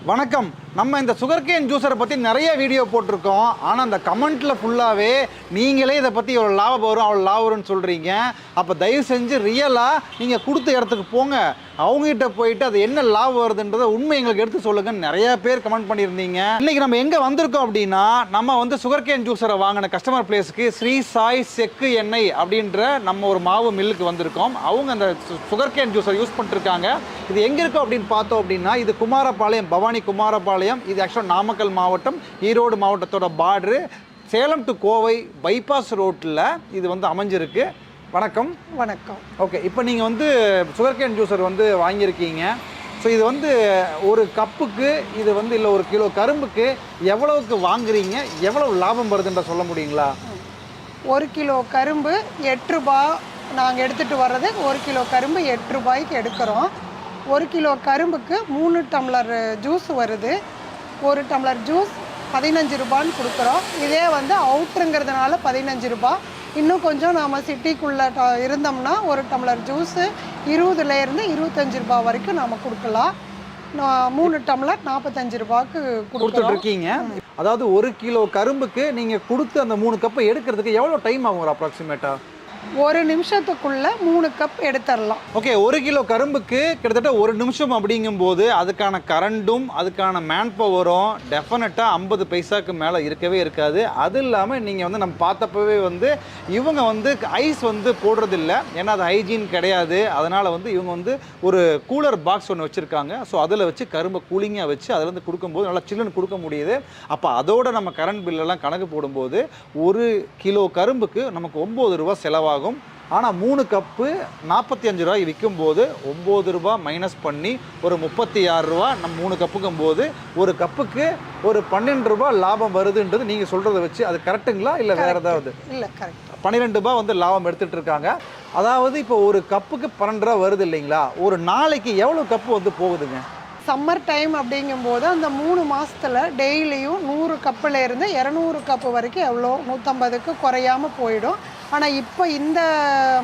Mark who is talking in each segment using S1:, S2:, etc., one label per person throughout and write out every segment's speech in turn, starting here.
S1: வணக்கம். நம்ம இந்த சுகர்கேன் ஜூஸரை பற்றி நிறைய வீடியோ போட்டிருக்கோம். ஆனால் அந்த கமெண்ட்டில் ஃபுல்லாகவே நீங்களே இதை பற்றி எவ்வளோ லாபம் வரும் அவ்வளோ லாபம் வரும்னு சொல்கிறீங்க. அப்போ தயவு செஞ்சு ரியலாக நீங்கள் கொடுத்த இடத்துக்கு போங்க, அவங்ககிட்ட போயிட்டு அது என்ன லாபம் வருதுன்றதை உண்மை எங்களுக்கு எடுத்து சொல்லுங்கன்னு நிறைய பேர் கமெண்ட் பண்ணியிருந்தீங்க. இன்றைக்கி நம்ம எங்கே வந்திருக்கோம் அப்படின்னா, நம்ம வந்து சுகர்கேன் ஜூஸரை வாங்கின கஸ்டமர் பிளேஸுக்கு ஸ்ரீ சாய் செக்கு எண்ணெய் அப்படின்ற நம்ம ஒரு மாவு மில்லுக்கு வந்திருக்கோம். அவங்க அந்த சுகர்கேன் ஜூஸரை யூஸ் பண்ணிட்டுருக்காங்க. இது எங்கே இருக்கும் அப்படின்னு பார்த்தோம் அப்படின்னா, இது குமாரபாளையம், பவானி குமாரபாளையம். இது ஆக்சுவலாக நாமக்கல் மாவட்டம், ஈரோடு மாவட்டத்தோட border, Salem to Kovai bypass ரோட்டில் இது வந்து அமைஞ்சிருக்கு. வணக்கம்.
S2: வணக்கம்.
S1: ஓகே, இப்போ நீங்கள் வந்து சுகர்கேன் ஜூஸர் வந்து வாங்கியிருக்கீங்க. ஸோ இது வந்து ஒரு கப்புக்கு இது வந்து இல்லை ஒரு கிலோ கரும்புக்கு எவ்வளவுக்கு வாங்குறீங்க, எவ்வளவு லாபம் வருதுன்ற சொல்ல முடியுங்களா?
S2: ஒரு கிலோ கரும்பு 8 ரூபாய். நாங்கள் எடுத்துகிட்டு வர்றது ஒரு கிலோ கரும்பு 8 ரூபாய்க்கு எடுக்கிறோம். ஒரு கிலோ கரும்புக்கு 3 டம்ளர் ஜூஸ் வருது. ஒரு டம்ளர் ஜூஸ் 15 ரூபான்னு கொடுக்குறோம். இதே வந்து அவுட்ருங்கிறதுனால 15 ரூபாய். இன்னும் கொஞ்சம் நாம் சிட்டிக்குள்ளே இருந்தோம்னா ஒரு டம்ளர் ஜூஸு 20லேருந்து 25 ரூபாய் வரைக்கும் நாம் கொடுக்கலாம். 3 டம்ளர் 45 ரூபாய்க்கு கொடுத்துட்ருக்கீங்க.
S1: அதாவது ஒரு கிலோ கரும்புக்கு நீங்கள் கொடுத்து அந்த 3 கப்பை எடுக்கிறதுக்கு எவ்வளோ டைம் ஆகும் ஒரு அப்ராக்சிமேட்டாக?
S2: 1 நிமிஷத்துக்குள்ள 3 கப் எடுத்துடலாம்.
S1: ஓகே, 1 கிலோ கரும்புக்கு கிட்டத்தட்ட 1 நிமிஷம் அப்படிங்கும்போது அதுக்கான கரண்டும் அதுக்கான மேன் பவரும் டெஃபினட்டாக 50 பைசாக்கு மேலே இருக்கவே இருக்காது. அது இல்லாமல் நீங்கள் வந்து நம்ம பார்த்தப்பவே வந்து இவங்க வந்து ஐஸ் வந்து போடுறதில்ல, ஏன்னா அது ஹைஜீன் கிடையாது. அதனால் வந்து இவங்க வந்து ஒரு கூலர் பாக்ஸ் ஒன்று வச்சுருக்காங்க. ஸோ அதில் வச்சு கரும்பை கூலிங்காக வச்சு அதில் வந்து கொடுக்கும்போது நல்லா சில்லுன்னு கொடுக்க முடியுது. அப்போ அதோட நம்ம கரண்ட் பில்லெல்லாம் கணக்கு போடும்போது 1 கிலோ கரும்புக்கு நமக்கு 9 ரூபா செலவாகும். ஆனால் 3 கப்பு 45 ரூபாய் விற்கும்போது 9 ரூபா மைனஸ் பண்ணி ஒரு 36 ரூபா நம்ம 3 கப்புக்கும் போது ஒரு கப்புக்கு ஒரு 12 ரூபாய் லாபம் வருதுன்றது நீங்கள் சொல்கிறத வச்சு அது கரெக்டுங்களா இல்லை வேறு ஏதாவது?
S2: இல்லை, கரெக்ட்.
S1: 12 ரூபாய் வந்து லாபம் எடுத்துகிட்டு இருக்காங்க. அதாவது இப்போ ஒரு கப்புக்கு 12 ரூபா வருது இல்லைங்களா? ஒரு நாளைக்கு எவ்வளோ கப்பு வந்து போகுதுங்க?
S2: சம்மர் டைம் அப்படிங்கும்போது அந்த 3 மாதத்தில் டெய்லியும் 100 கப்புலேருந்து 200 கப்பு வரைக்கும் எவ்வளோ 150க்கு குறையாமல் போயிடும். ஆனால் இப்போ இந்த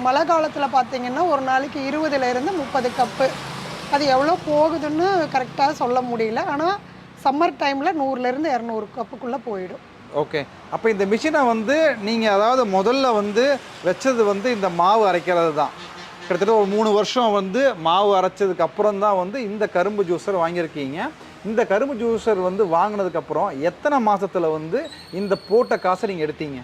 S2: மழை காலத்தில் பார்த்திங்கன்னா ஒரு நாளைக்கு 20லேருந்து 30 கப்பு. அது எவ்வளோ போகுதுன்னு கரெக்டாக சொல்ல முடியல. ஆனால் சம்மர் டைமில் 100லேருந்து 200 கப்புக்குள்ளே போயிடும்.
S1: ஓகே, அப்போ இந்த மிஷினை வந்து நீங்கள் அதாவது முதல்ல வந்து வச்சது வந்து இந்த மாவு அரைக்கிறது தான். கிட்டத்தட்ட ஒரு 3 வருஷம் வந்து மாவு அரைச்சதுக்கு அப்புறம் தான் வந்து இந்த கரும்பு ஜூஸர் வாங்கியிருக்கீங்க. இந்த கரும்பு ஜூஸர் வந்து வாங்கினதுக்கப்புறம் எத்தனை மாதத்தில் வந்து இந்த போட்ட காசை நீங்கள் எடுத்தீங்க?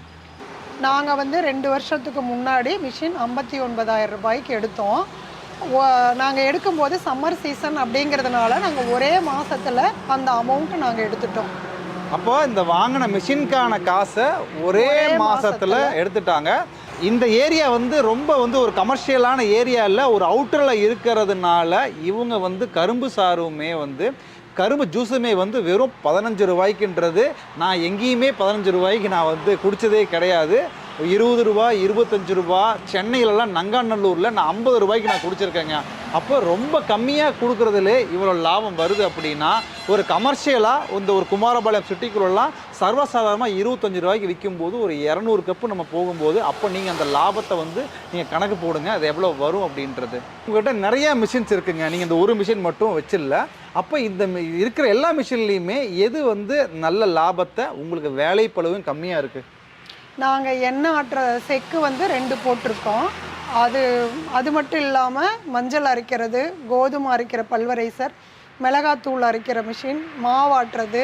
S2: நாங்கள் வந்து 2 வருஷத்துக்கு முன்னாடி மிஷின் 59,000 ரூபாய்க்கு எடுத்தோம். நாங்கள் எடுக்கும்போது சம்மர் சீசன் அப்படிங்கிறதுனால நாங்கள் ஒரே மாதத்தில் அந்த அமௌண்ட்டு நாங்கள் எடுத்துட்டோம்.
S1: அப்போ இந்த வாங்கின மிஷினுக்கான காசை ஒரே மாதத்தில் எடுத்துட்டாங்க. இந்த ஏரியா வந்து ரொம்ப வந்து ஒரு கமர்ஷியலான ஏரியா இல்லை, ஒரு அவுட்டரில் இருக்கிறதுனால இவங்க வந்து கரும்பு சாறுமே வந்து கரும்பு ஜூஸுமே வந்து வெறும் 15 ரூபாய்க்குன்றது நான் எங்கேயுமே 15 ரூபாய்க்கு நான் வந்து குடித்ததே கிடையாது. 20 ரூபா 25 ரூபா, சென்னையிலலாம் நங்காநல்லூரில் நான் 50 ரூபாய்க்கு நான் குடிச்சிருக்கேங்க. அப்போ ரொம்ப கம்மியாக கொடுக்குறதுலே இவ்வளோ லாபம் வருது அப்படின்னா ஒரு கமர்ஷியலாக இந்த ஒரு குமாரபாளையம் சிட்டிக்குள்ளெல்லாம் சர்வசாதாரணமாக 25 ரூபாய்க்கு விற்கும்போது ஒரு 200 கப்பு நம்ம போகும்போது அப்போ நீங்கள் அந்த லாபத்தை வந்து நீங்கள் கணக்கு போடுங்க, அது எவ்வளோ வரும் அப்படின்றது. உங்கள்கிட்ட நிறைய மிஷின்ஸ் இருக்குங்க, நீங்கள் இந்த ஒரு மிஷின் மட்டும் வச்சிடல. அப்போ இந்த இருக்கிற எல்லா மிஷின்லேயுமே எது வந்து நல்ல லாபத்தை உங்களுக்கு வேலைப்பளவும் கம்மியாக இருக்குது?
S2: நாங்கள் எண்ணெய் ஆட்டுற செக்கு வந்து 2 போட்டிருக்கோம். அது மட்டும் இல்லாமல் மஞ்சள் அரைக்கிறது, கோதுமை அரைக்கிற பல்வரைசர், மிளகாத்தூள் அரைக்கிற மிஷின், மாவாட்டுறது,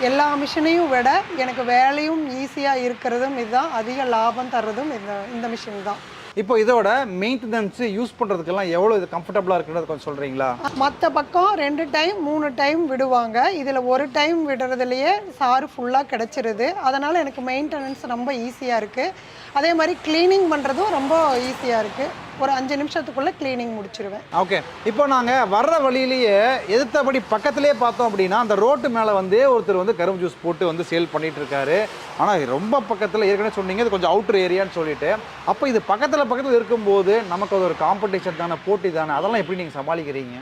S2: எல்லா மிஷினையும் விட எனக்கு வேலையும் ஈஸியாக இருக்கிறதும் இதுதான், அதிக லாபம் தர்றதும் இந்த மிஷின் தான்.
S1: இப்போ இதோட மெயின்டெனன்ஸு யூஸ் பண்ணுறதுக்கெல்லாம் எவ்வளோ இது கம்ஃபர்டபுளாக இருக்குன்னு கொஞ்சம் சொல்கிறீங்களா?
S2: மற்ற பக்கம் 2 டைம் 3 டைம் விடுவாங்க. இதில் ஒரு டைம் விடுறதுலையே சாறு ஃபுல்லாக கிடச்சிருது. அதனால் எனக்கு மெயின்டெனன்ஸ் ரொம்ப ஈஸியாக இருக்குது. அதே மாதிரி க்ளீனிங் பண்ணுறதும் ரொம்ப ஈஸியாக இருக்குது. ஒரு 5 நிமிஷத்துக்குள்ளே க்ளீனிங் முடிச்சிருவேன்.
S1: ஓகே, இப்போ நாங்கள் வர்ற வழியிலேயே எதிர்த்தபடி பக்கத்துலேயே பார்த்தோம் அப்படின்னா அந்த ரோட்டு மேலே வந்து ஒருத்தர் வந்து கரும்பு ஜூஸ் போட்டு வந்து சேல் பண்ணிகிட்டு இருக்காரு. ஆனால் ரொம்ப பக்கத்தில் ஏற்கனவே சொன்னீங்க இது கொஞ்சம் அவுட்டர் ஏரியான்னு சொல்லிட்டு. அப்போ இது பக்கத்தில் இருக்கும்போது நமக்கு அது ஒரு காம்படிஷன் தானே, போட்டி தானே, அதெல்லாம் எப்படி நீங்கள் சமாளிக்கிறீங்க?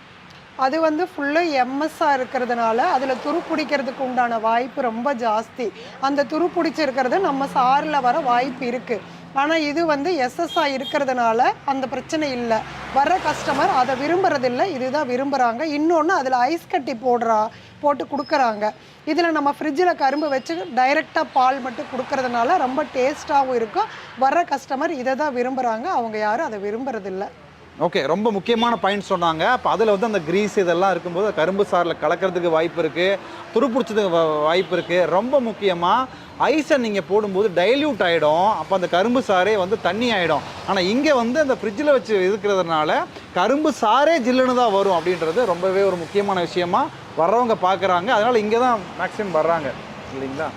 S2: அது வந்து ஃபுல்லு எம்எஸ்ஸாக இருக்கிறதுனால அதில் துரு பிடிக்கிறதுக்கு உண்டான வாய்ப்பு ரொம்ப ஜாஸ்தி. அந்த துரு பிடிச்சிருக்கிறது நம்ம சாரில் வர வாய்ப்பு இருக்குது. ஆனால் இது வந்து எஸ்எஸ்ஆ இருக்கிறதுனால அந்த பிரச்சனை இல்லை. வர்ற கஸ்டமர் அதை விரும்புறதில்லை, இதுதான் விரும்புகிறாங்க. இன்னொன்று அதில் ஐஸ் கட்டி போட்டு கொடுக்குறாங்க. இதில் நம்ம ஃப்ரிட்ஜில் கரும்பு வச்சு டைரெக்டாக பால் மட்டும் கொடுக்கறதுனால ரொம்ப டேஸ்ட்டாகவும் இருக்கும். வர்ற கஸ்டமர் இதை தான் விரும்புகிறாங்க, அவங்க யாரும் அதை விரும்புறதில்ல.
S1: ஓகே, ரொம்ப முக்கியமான பாயிண்ட் சொன்னாங்க. அப்போ அதில் வந்து அந்த கிரீஸ் இதெல்லாம் இருக்கும்போது கரும்பு சாறில் கலக்கிறதுக்கு வாய்ப்பு இருக்குது, துருப்பிடிச்சதுக்கு வாய்ப்பு இருக்குது. ரொம்ப முக்கியமாக ஐஸை நீங்கள் போடும்போது டைல்யூட் ஆகிடும், அப்போ அந்த கரும்பு சாரே வந்து தண்ணி ஆகிடும். ஆனால் இங்கே வந்து அந்த ஃப்ரிட்ஜில் வச்சு இருக்கிறதுனால கரும்பு சாரே ஜில்லுன்னு தான் வரும் அப்படின்றது ரொம்பவே ஒரு முக்கியமான விஷயமா வர்றவங்க பார்க்குறாங்க. அதனால் இங்கே தான் மேக்ஸிமம் வர்றாங்க இல்லைங்களா?